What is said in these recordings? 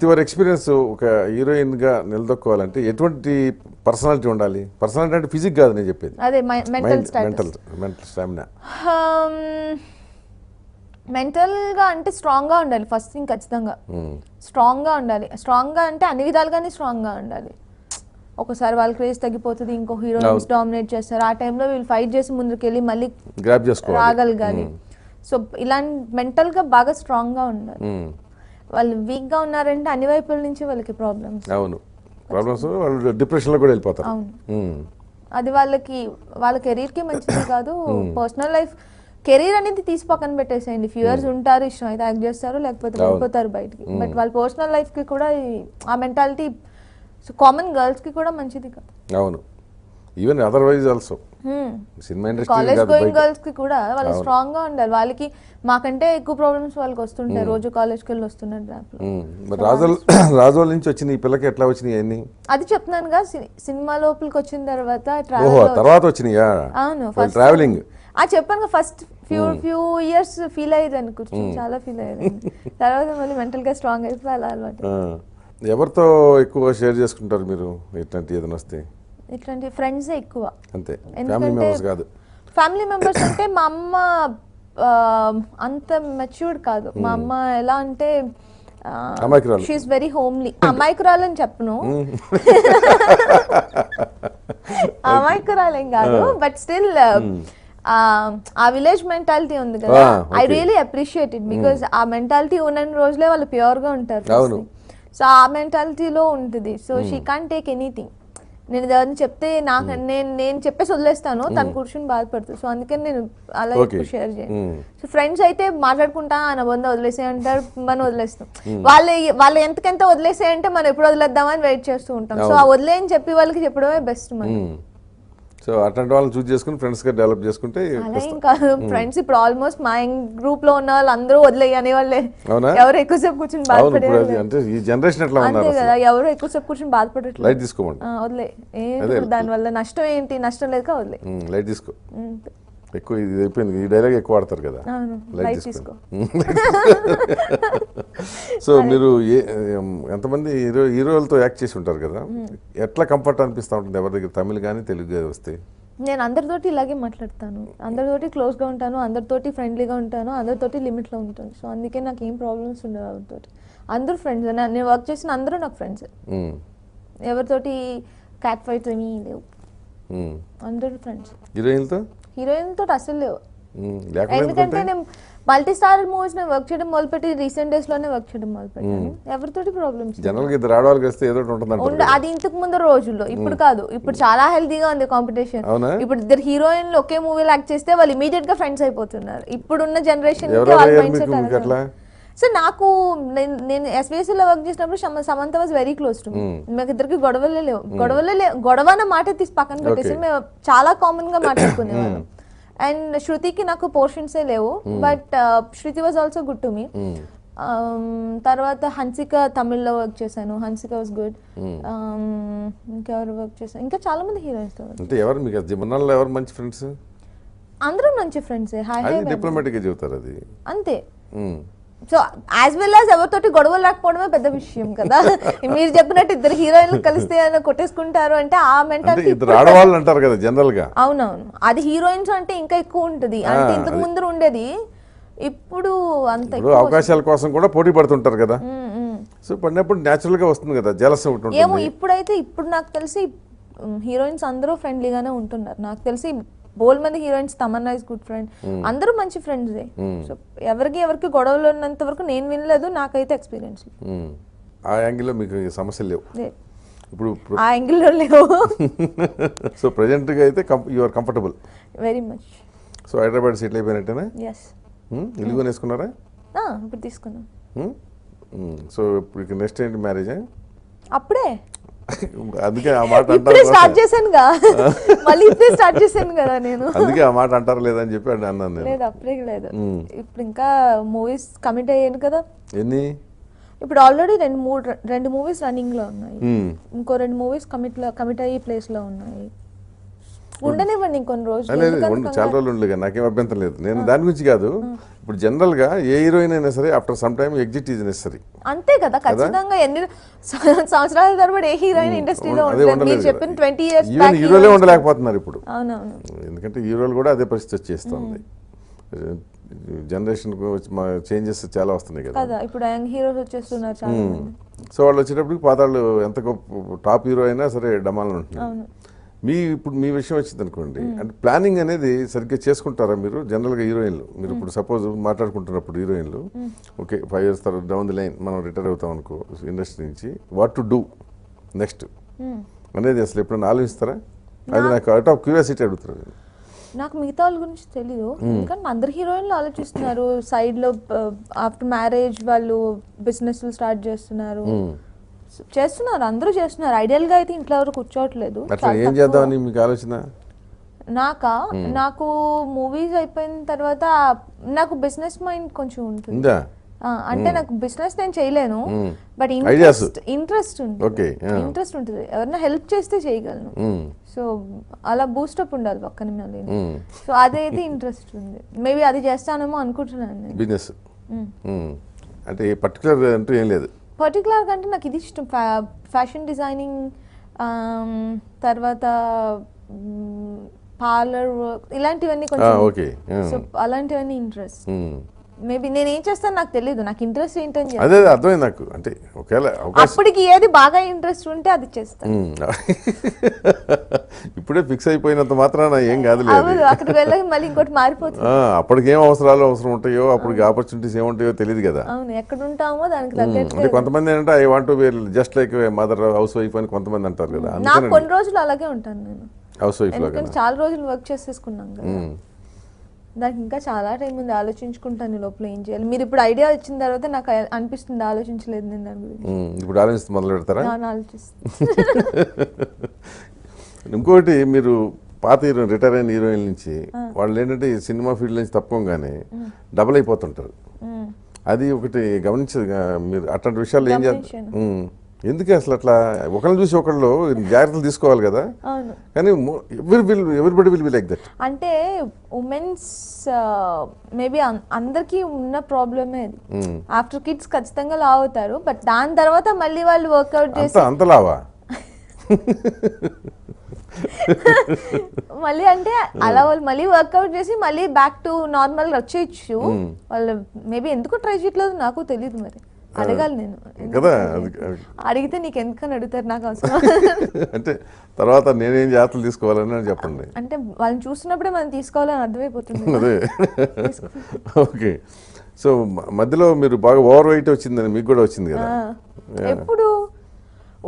With your experience ఒక హీరోయిన్గా నిలదొక్కోవాలంటే ఎటువంటి పర్సనాలిటీ ఉండాలి? పర్సనాలిటీ అంటే ఫిజిక్ కాదు నేను చెప్పేది, అదే మెంటల్ స్టామినా. మెంటల్గా అంటే స్ట్రాంగ్గా ఉండాలి ఫస్ట్ థింగ్, ఖచ్చితంగా స్ట్రాంగ్గా ఉండాలి. స్ట్రాంగ్గా అంటే అన్ని విధాలుగానే స్ట్రాంగ్గా ఉండాలి. ఒకసారి వాళ్ళ క్రేజ్ తగ్గిపోతుంది, ఇంకో హీరోయిన్స్ డామినేట్ చేస్తారు, ఆ టైంలో వీళ్ళు ఫైట్ చేసి ముందుకెళ్ళి మళ్ళీ గ్రాబ్ చేసుకోవాలి, రాగలగాలి. సో ఇలాంటి మెంటల్గా బాగా స్ట్రాంగ్గా ఉండాలి. వాళ్ళు వీక్గా ఉన్నారంటే అన్ని వైపుల నుంచి వాళ్ళకి ప్రాబ్లమ్స్. అవును, ప్రాబ్లమ్స్, వాళ్ళు డిప్రెషన్లో కూడా వెళ్ళిపోతారు. అవును, అది వాళ్ళ కెరీర్కి మంచిది కాదు. పర్సనల్ లైఫ్, కెరీర్ అనేది తీసి పక్కన పెట్టేసేయండి. ఫ్యూయర్స్ ఉంటారు, ఇష్టం అయితే యాక్ట్ చేస్తారు, లేకపోతే వెళ్ళిపోతారు బయటికి. బట్ వాళ్ళ పర్సనల్ లైఫ్కి కూడా ఆ మెంటాలిటీ కామన్ గర్ల్స్కి కూడా మంచిది కాదు. అవును, even otherwise also cinema industry, college going girls కి కూడా వాళ్ళు స్ట్రాంగ్ గా ఉండాలి. వాళ్ళకి మాకంటే ఎక్కువ ప్రాబ్లమ్స్ వాళ్ళకి వస్తుంటాయి, రోజు కాలేజ్కి వెళ్ళి వస్తున్నారు. రాజోల్ నుంచి వచ్చిన ఈ పిల్లకి ఎట్లా వచ్చినాయి అన్ని? అది చెప్తున్నానుగా, సినిమా లోపలికి వచ్చిన తర్వాత తర్వాత వచ్చినాయా? అవును, ట్రావెలింగ్ చెప్పాను ఫస్ట్ ఫ్యూ ఇయర్స్ ఫీల్ అయ్యేదాన్ని, కూర్చొని చాలా ఫీల్ అయ్యేదాన్ని. తర్వాత మళ్ళీ మెంటల్ గా స్ట్రాంగ్ అయిపోయి అలా అలవాటు. ఎవరితో ఎక్కువ షేర్ చేసుకుంటారు మీరు ఇట్లాంటి ఏదైనా వస్తే? ఇట్లాంటి ఫ్రెండ్స్ ఎక్కువ, అంతే, ఫ్యామిలీ మెంబర్స్ కాదు. ఫ్యామిలీ మెంబర్స్ అంటే మా అమ్మ అంత మెచ్యూర్డ్ కాదు. మా అమ్మ ఎలా అంటే షీఈస్ వెరీ హోమ్లీ. అమాయకురాలు అని చెప్పను, అమాయకురాలేం కాదు, బట్ స్టిల్ ఆ విలేజ్ మెంటాలిటీ ఉంది కదా, I really appreciate it. Because ఆ మెంటాలిటీ ఉన్న రోజులే వాళ్ళు ప్యూర్ గా ఉంటారు. సో ఆ మెంటాలిటీలో ఉంటుంది. So she can't take anything. నేను దాన్ని చెప్తే నేను చెప్పేసి వదిలేస్తాను, తను కూర్చొని బాధపడుతుంది. సో అందుకని నేను అలా ఎక్కువ షేర్ చేయను. సో ఫ్రెండ్స్ అయితే మాట్లాడుకుంటా, నా బంధు వదిలేసే అంటారు, మనం వదిలేస్తాం. వాళ్ళు ఎంతకెంత వదిలేసేయంటే మనం ఎప్పుడు వదిలేద్దామని వెయిట్ చేస్తూ ఉంటాం. సో ఆ వదిలేని చెప్పి వాళ్ళకి చెప్పడమే బెస్ట్ మనం. సో అట్లాంటి వాళ్ళని చూస్ చేసుకుని ఫ్రెండ్స్ గా డెవలప్ చేసుకుంటే అలా ఏం కాదు. ఫ్రెండ్స్ ఇప్పుడు ఆల్మోస్ట్ మా గ్రూప్ లో ఉన్న వాళ్ళు అందరూ వదిలేయి అనే వాళ్ళే. ఎవరు ఎక్కువసేపు కూర్చొని బాధపడే అంటే ఈ జనరేషన్ ఎట్లా ఉన్నారు కదా, ఎవరు ఎక్కువసేపు కూర్చొని బాధపడట్లేదు. లైట్ తీసుకోమండి, వదిలే, దాని వల్ల నష్టం ఏంటి? నష్టం లేదు కదా, వదిలే, లైట్ తీసుకో. ఎక్కువ ఇది అయిపోయింది, ఈ డైలాగ్ ఎక్కువ వాడతారు కదా, లైట్ తీసుకో. సో మీరు ఎంతమంది హీరోలతో యాక్ట్ చేసి ఉంటారు కదా, ఎట్లా కంఫర్ట్ అనిపిస్తూ ఉంటుంది ఎవరి దగ్గర, తమిళ్ కానీ తెలుగు వస్తే? నేను అందరితోటి ఇలాగే మాట్లాడతాను, అందరితోటి క్లోజ్గా ఉంటాను, అందరితోటి ఫ్రెండ్లీగా ఉంటాను, అందరితోటి లిమిట్లో ఉంటాను. సో అందుకే నాకు ఏం ప్రాబ్లమ్స్ ఉండవు ఎవరితోటి. అందరూ ఫ్రెండ్స్, నేను వర్క్ చేసిన అందరూ నాకు ఫ్రెండ్స్. ఎవరితోటి క్యాట్ ఫైట్ ఏమీ లేవు, అందరూ ఫ్రెండ్స్. హీరోయిన్ తోటి అసలు లేవు. ఎందుకంటే నేను మల్టీ స్టార్ మూవీస్ నేను వర్క్ చేయడం మొదలుపెట్టి రీసెంట్ డేస్ లోనే వర్క్ చేయడం మొదలుపెట్టాను. ఎవరితోటి ప్రాబ్లమ్స్ అది ఇంతకు ముందు రోజుల్లో, ఇప్పుడు కాదు. ఇప్పుడు చాలా హెల్తీగా ఉంది కాంపిటీషన్. ఇప్పుడు ఇద్దరు హీరోయిన్లు ఒకే మూవీలో యాక్ట్ చేస్తే వాళ్ళు ఇమీడియట్ గా ఫ్రెండ్స్ అయిపోతున్నారు. ఇప్పుడున్న జనరేషన్ సో నాకు నేను ఎస్బీఎస్సీ లో వర్క్ చేసినప్పుడు Samantha was very close to me. మాకు ఇద్దరికి గొడవలే లేవు. గొడవ అన్న మాట తీసి పక్కన పెట్టేసి మేము చాలా కామన్ గా మాట్లాడుకునేవాళ్ళం. అండ్ శృతికి నాకు పోర్షన్సే లేవు, but Shruti was also good to me. తర్వాత హన్సిక తమిళ్లో వర్క్ చేశాను, హన్సిక వాజ్ గుడ్. ఇంకెవరు వర్క్ చేశాను, ఇంకా చాలా మంది హీరోయిన్స్ తో. ఎవరు మంచి ఫ్రెండ్స్? అందరూ మంచి ఫ్రెండ్స్, డిప్లొమాటిక్ గా చెబుతారు అది అంతే. సో యాజ్ వెల్ యాజ్ ఎవరితోటి గొడవలు రాకపోవడమే పెద్ద విషయం కదా. మీరు చెప్పినట్టు ఇద్దరు హీరోయిన్లు కలిస్తే కొట్టేసుకుంటారు అంటే ఆ మెంటాలిటీ అంటారు కదా జనరల్ గా. అవునవును, అది హీరోయిన్స్ అంటే ఇంకా ఎక్కువ ఉంటది. అంటే ఇంతకు ముందు ఉండేది, ఇప్పుడు అంత అవకాశాల కోసం కూడా పోటీ పడుతుంటారు కదా. సో పడినప్పుడు న్యాచురల్ గా వస్తుంది కదా, జలస్ ఉంటుంది. ఏమో ఇప్పుడైతే ఇప్పుడు నాకు తెలిసి హీరోయిన్స్ అందరూ ఫ్రెండ్లీగానే ఉంటున్నారు. నాకు తెలిసి బోల్ మంది heroines, Tamannaah is good friend, అందరూ మంచి ఫ్రెండ్సే. సో ఎవరికి గొడవలు ఉన్నంత వరకు నేను వినలేదు, నాకైతే ఎక్స్పీరియన్స్. ఆ యాంగిల్లో మీకు సమస్యలు లేవు ఇప్పుడు? ఆ యాంగిల్లో లేవు. సో ప్రెజెంట్ గా అయితే you are comfortable very much. So Hyderabad settle అయిపోయినట్టేనా? ఎస్. ఇల్లు కొనేసుకున్నారా? ఇప్పుడు తీసుకున్నాం. సో ఇప్పుడు నెక్స్ట్ ఏంటి, మ్యారేజ్? అప్పుడే, అందుకే ఆ మాట స్టార్ట్ చేశానుగా, మళ్ళీ ఇప్పుడే స్టార్ట్ చేశాను కదా నేను. అందుకే ఆ మాట అంటారు లేదని చెప్పి అన్నాను. లేదు, అప్పుడే లేదు. ఇప్పుడు ఇంకా మూవీస్ కమిట్ అయ్యాను కదా. ఎన్ని? ఇప్పుడు ఆల్రెడీ రెండు మూవీస్ రన్నింగ్ లో ఉన్నాయి, ఇంకో 2 మూవీస్ కమిట్ అయ్యే ప్లేస్ లో ఉన్నాయి. ఉండనివ్వండి ఇంకొన్ని రోజులు. చాలా రోజులు ఉండలేదు, నాకేం అభ్యంతరం లేదు. నేను దాని గురించి కాదు, ఇప్పుడు జనరల్గా ఏ హీరోయిన్ అయినా సరే after some time exit is necessary. అంతే కదా, ఖచ్చితంగా ఎన్ని సంవత్సరాల తరబడి ఏ హీరోయిన్ ఇండస్ట్రీలో ఉండలేదు. మీరు చెప్పిన 20 years ఈవెన్ హీరోలే ఉండలేకపోతున్నారు ఇప్పుడు. అవునవును. ఎందుకంటే హీరోలు కూడా అదే పరిస్థితి వచ్చేస్తుంది. జనరేషన్ చేంజెస్ చాలా వస్తున్నాయి కదా. కదా ఇప్పుడు యంగ్ హీరోస్ వచ్చేస్తున్నారు చాలా మంది. సో వాళ్ళు వచ్చేటప్పటికి పాతాళ్ళు ఎంత గొప్ప టాప్ హీరో అయినా సరే డమాలను ఉంటున్నారు. అవును. ఇప్పుడు మీ విషయం వచ్చింది అనుకోండి, అంటే ప్లానింగ్ అనేది సరిగ్గా చేసుకుంటారా మీరు జనరల్గా హీరోయిన్లు? మీరు ఇప్పుడు సపోజ్ మాట్లాడుకుంటున్నప్పుడు హీరోయిన్లు ఓకే 5 years తర్వాత డౌన్ ది లైన్ మనం రిటైర్ అవుతాం అనుకో ఇండస్ట్రీ నుంచి, వాట్ టు డూ నెక్స్ట్ అనేది అసలు ఎప్పుడైనా ఆలోచిస్తారా? అది నాకు అవుట్ ఆఫ్ క్యూరియాసిటీ అడుగుతారు. నాకు మిగతా వాళ్ళ గురించి తెలీదు, ఎందుకంటే అందరు హీరోయిన్లు ఆలోచిస్తున్నారు సైడ్ లో. ఆఫ్టర్ మ్యారేజ్ వాళ్ళు బిజినెస్ స్టార్ట్ చేస్తున్నారు, అందరూ చేస్తున్నారు. ఐడియల్ గా అయితే ఇంట్లో ఎవరు కూర్చోవట్లేదు. అట్లా ఏం చేద్దామని మీకు ఆలోచన? నాకు మూవీస్ అయిపోయిన తర్వాత నాకు బిజినెస్ మైండ్ కొంచెం ఉంటుంది. అంటే నాకు బిజినెస్ నేను చేయలేను, బట్ ఇంట్రెస్ట్ ఉంటుంది. ఎవరైనా హెల్ప్ చేస్తే చేయగలను. సో అలా బూస్టప్ ఉండాలి పక్కన మళ్ళీ. సో అదైతే ఇంట్రెస్ట్ ఉంది. మేబీ అది చేస్తానేమో అనుకుంటున్నాను నేను. బిజినెస్ అంటే పర్టికులర్ అంటూ ఏం లేదు. పర్టికులర్ అంటే నాకు ఇది ఇష్టం, ఫ్యాషన్ డిజైనింగ్, తర్వాత పార్లర్ వర్క్, ఇలాంటివన్నీ కొంచెం. సో అలాంటివన్నీ ఇంట్రెస్ట్. మేబీ నేను ఏం చేస్తాను నాకు తెలియదు, నాకు ఇంట్రెస్ట్ ఏంటని. అదే అర్థమైంది నాకు. అంటే ఒకవేళ అప్పటికి ఏది బాగా ఇంట్రెస్ట్ ఉంటే అది చేస్తాను. ఇప్పుడే ఫిక్స్ అయిపోయినంత మాత్రాన ఏం కాదు, అక్కడికి వెళ్ళి మళ్ళీ ఇంకోటి మారిపోతుంది. అప్పటికి ఏం అవసరం ఉంటాయో, అప్పటికి ఆపర్చునిటీస్ ఏముంటాయో తెలియదు కదా. అవును, ఎక్కడ ఉంటామో దానికి తగ్గట్టు. అంటే కొంతమంది ఏంటంటే I want to be just like mother house wife అని కొంతమంది అంటారు కదా. నాకు కొన్ని రోజులు అలాగే ఉంటాను నేను హౌస్ వైఫ్ లాగా. చాలా రోజులు వర్క్ చేసేసుకున్నాం కదా, దానికి ఇంకా చాలా టైం ఉంది. ఆలోచించుకుంటాను లోపల ఏం చేయాలి. మీరు ఇప్పుడు ఐడియా ఇచ్చిన తర్వాత నాకు అనిపిస్తుంది ఆలోచించలేదు నేను దాని గురించి. ఇప్పుడు ఆలోచిస్తే మొదలు పెడతారా? ఆలోచిస్తాను. ఇంకోటి, మీరు పాత హీరోయిన్ రిటైర్ అయిన హీరోయిన్ నుంచి వాళ్ళు ఏంటంటే సినిమా ఫీల్డ్ నుంచి తప్పగానే డబుల్ అయిపోతుంటారు. అది ఒకటి గమనించదు మీరు? అట్లాంటి విషయాలు ఏం చేస్తారు? ఎందుకు అసలు అట్లా? ఒకరిని చూసి ఒకళ్ళు జాగ్రత్తలు తీసుకోవాలి కదా. కానీ everybody will be like that. అంటే ఉమెన్స్ మేబీ అందరికీ ఉన్న ప్రాబ్లమే అది. ఆఫ్టర్ కిడ్స్ ఖచ్చితంగా లావ్ అవుతారు, బట్ దాని తర్వాత మళ్ళీ వాళ్ళు వర్కౌట్ చేసి అంత లావా మళ్ళీ అంటే అలా వాళ్ళు మళ్ళీ వర్కౌట్ చేసి మళ్ళీ బ్యాక్ టు నార్మల్ వచ్చేయచ్చు. వాళ్ళు మేబీ ఎందుకు ట్రై చేయట్లేదు నాకు తెలియదు, మరి అడగాలి నేను కదా. అడిగితే నీకు ఎందుకని అడుగుతారు, నాకు అవసరం. అంటే తర్వాత నేనేం జాగ్రత్తలు తీసుకోవాలని చెప్పండి. అంటే వాళ్ళని చూస్తున్నప్పుడే మనం తీసుకోవాలని అర్థమైపోతుంది. అదే ఓకే. సో మధ్యలో మీరు బాగా ఓవర్ వెయిట్ వచ్చిందని మీకు కూడా వచ్చింది కదా? ఎప్పుడు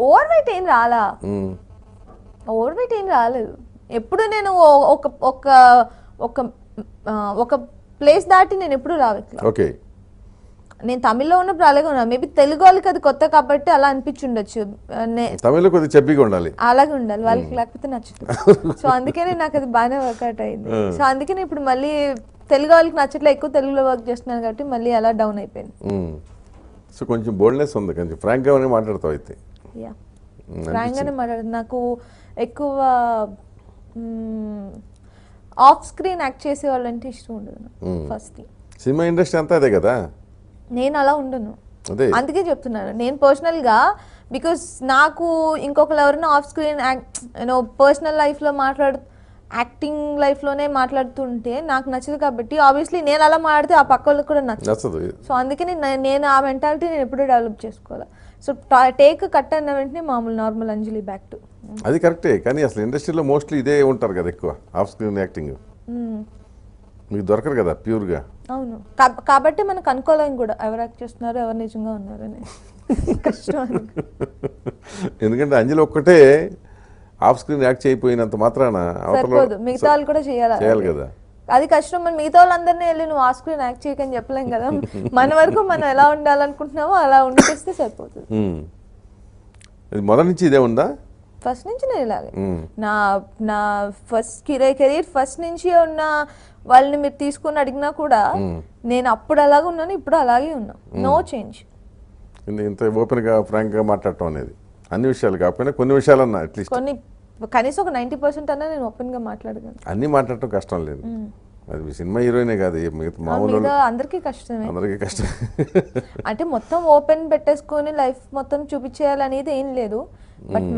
ఓవర్ వెయిట్ ఏం రాలా, ఓవర్ వెయిట్ ఏం రాలేదు. ఎప్పుడు నేను ఒక ప్లేస్ దాటి నేను ఎప్పుడు రావట్లేదు. ఓకే. నేను తమిళ్లో ఉన్నప్పుడు అలాగే ఉన్నా. మేబీ తెలుగు వాళ్ళకి అది కొత్త కాబట్టి అలా అనిపించుండొచ్చు. తమిళ్లో కొద్దిగా చెప్పిగా ఉండాలి, అలాగే ఉండాలి, వాళ్ళకి లేకపోతే నచ్చదు. సో అందుకనే నాకు అది బాగానే వర్కౌట్ అయింది. సో అందుకని ఇప్పుడు మళ్ళీ తెలుగు వాళ్ళకి నచ్చట్లే, ఎక్కువ తెలుగులో వర్క్ చేస్తున్నాను కాబట్టి మళ్ళీ అలా డౌన్ అయిపోయింది. సో కొంచెం బోల్డ్నెస్ ఉంది, కొంచెం ఫ్రాంక్ గానే మాట్లాడతావు అయితే. ఫ్రాంక్ గానే మాట్లాడుతుంది. నాకు ఎక్కువ ఆఫ్ స్క్రీన్ యాక్ట్ చేసే వాళ్ళంటే ఇష్టం ఉండదు. ఫస్ట్ థింగ్ సినిమా ఇండస్ట్రీ అంతా అదే కదా. నేను అలా ఉండను, అందుకే చెప్తున్నాను. నేను పర్సనల్ గా, బికాస్ నాకు ఇంకొకరు ఎవరైనా ఆఫ్ స్క్రీన్ పర్సనల్ లైఫ్ లో యాక్టింగ్ లైఫ్ లోనే మాట్లాడుతుంటే నాకు నచ్చదు. కాబట్టి ఆబ్వియస్లీ నేను అలా మాట్లాడితే ఆ పక్క వాళ్ళకి కూడా నచ్చదు. సో అందుకని నేను ఆ మెంటాలిటీ నేను ఎప్పుడూ డెవలప్ చేసుకోవాలి. సో టేక్ కట్ అన్న వెంటనే మామూలు నార్మల్ అంజలి బ్యాక్ టు. అది కరెక్టే, కానీ అసలు ఇండస్ట్రీలో మోస్ట్లీ ఇదే ఉంటారు కదా ఎక్కువ, ఆఫ్ స్క్రీన్ యాక్టింగ్. మీకు దొరకరు కదా ప్యూర్గా. అవును, కాబట్టి మనకు అనుకోలేం కూడా ఎవరు యాక్ట్ చేస్తున్నారు, ఎవరు నిజంగా ఉన్నారని. కష్టం. ఎందుకంటే అంజలి ఒక్కటే ఆఫ్ స్క్రీన్ యాక్ట్ చేయకపోయినంత మాత్రాన మిగతా వాళ్ళు కూడా చేయాలి కదా. అది కష్టం. మన మిగతా వాళ్ళందరినీ వెళ్ళి నువ్వు ఆఫ్ స్క్రీన్ యాక్ట్ చేయకని చెప్పలేం కదా. మన వరకు మనం ఎలా ఉండాలనుకుంటున్నామో అలా ఉండిస్తే సరిపోతుంది. మొదటి నుంచి ఇదే ఉందా? ఫస్ట్ నుంచి నేను ఇలాగే. నా ఫస్ట్ కెరీర్ ఫస్ట్ నుంచి ఉన్న వాళ్ళని మీరు తీసుకుని అడిగినా కూడా నేను అప్పుడు అలాగే ఉన్నాను, ఇప్పుడు అలాగే ఉన్నా. No change. ఇంత ఓపెన్ గా ఫ్రాంక్ గా మాట్లాడటం అనేది అన్ని విషయాలు కాకపోయినా కొన్ని విషయాలన్నా అట్లీస్ట్ కనీసం ఒక 90% అన్నా నేను ఓపెన్ గా మాట్లాడగలను. అన్ని మాట్లాడటం కష్టం లేదు. అది సినిమా హీరోయినే కాదు మిగతా మామూలు మీద అందరికీ కష్టమే. అందరికీ కష్టం. అంటే మొత్తం ఓపెన్ పెట్టేసుకొని లైఫ్ మొత్తం చూపించేయాలనేది ఏం లేదు. బట్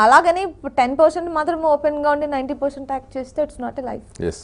అలాగని 10% మాత్రం ఓపెన్ గా ఉండి 90% యాక్ట్ చేస్తే it's not a life. Yes.